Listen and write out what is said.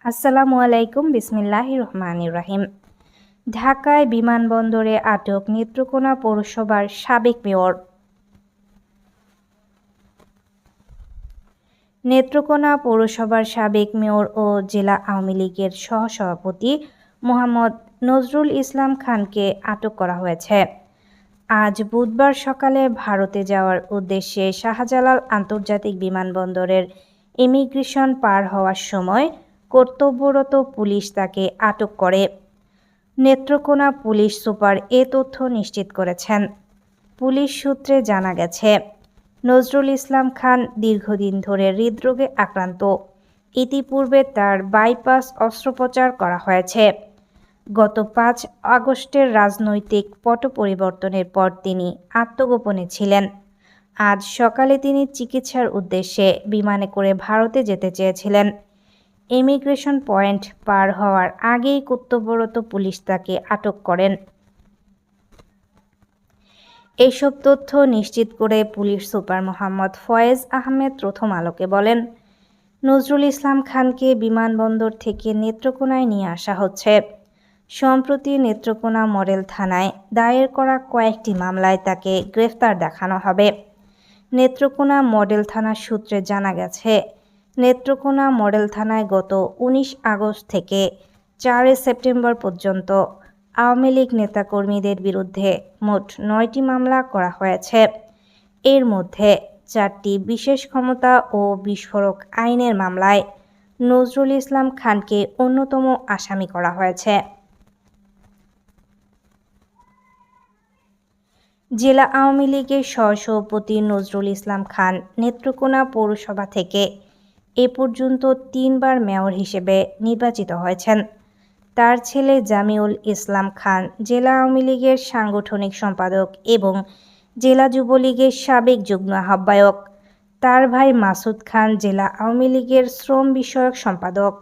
আসসালামু আলাইকুম। বিসমিল্লাহির রহমানির রহিম। ঢাকায় বিমানবন্দরে আটক নেত্রকোনা পৌরসভার সাবেক মেয়র। নেত্রকোনা পৌরসভার সাবেক মেয়র ও জেলা আওয়ামী লীগের সহসভাপতি মোহাম্মদ নজরুল ইসলাম খানকে আটক করা হয়েছে। আজ বুধবার সকালে ভারতে যাওয়ার উদ্দেশ্যে শাহজালাল আন্তর্জাতিক বিমানবন্দরের ইমিগ্রেশন পার হওয়ার সময় কর্তব্যরত পুলিশ তাকে আটক করে। নেত্রকোনা পুলিশ সুপার এ তথ্য নিশ্চিত করেছেন। পুলিশ সূত্রে জানা গেছে, নজরুল ইসলাম খান দীর্ঘদিন ধরে হৃদরোগে আক্রান্ত। ইতিপূর্বে তার বাইপাস অস্ত্রোপচার করা হয়েছে। গত 5 আগস্টের রাজনৈতিক পট পরিবর্তনের পর তিনি আত্মগোপনে ছিলেন। আজ সকালে তিনি চিকিৎসার উদ্দেশ্যে বিমানে করে ভারতে যেতে চেয়েছিলেন। ইমিগ্রেশন পয়েন্ট পার হওয়ার আগেই কর্তব্যরত পুলিশ তাকে আটক করেন। এইসব তথ্য নিশ্চিত করে পুলিশ সুপার মোহাম্মদ ফয়েজ আহমেদ প্রথম আলোকে বলেন, নজরুল ইসলাম খানকে বিমানবন্দর থেকে নেত্রকোনায় নিয়ে আসা হচ্ছে। সম্প্রতি নেত্রকোনা মডেল থানায় দায়ের করা কয়েকটি মামলায় তাকে গ্রেফতার দেখানো হবে। নেত্রকোনা মডেল থানার সূত্রে জানা গেছে, নেত্রকোনা মডেল থানায় গত 19 আগস্ট থেকে 4 সেপ্টেম্বর পর্যন্ত আওয়ামী লীগ নেতাকর্মীদের বিরুদ্ধে মোট 9টি মামলা করা হয়েছে। এর মধ্যে 4টি বিশেষ ক্ষমতা ও বিস্ফোরক আইনের মামলায় নজরুল ইসলাম খানকে অন্যতম আসামি করা হয়েছে। জেলা আওয়ামী লীগের সহসভাপতি নজরুল ইসলাম খান নেত্রকোনা পৌরসভা থেকে এ পর্যন্ত 3 বার মেয়র হিসেবে নির্বাচিত হয়েছেন। তার ছেলে জামিউল ইসলাম খান জেলা আওয়ামী লীগের সাংগঠনিক সম্পাদক এবং জেলা যুবলীগের সাবেক যুগ্ম আহ্বায়ক। তার ভাই মাসুদ খান জেলা আওয়ামী লীগের শ্রম বিষয়ক সম্পাদক।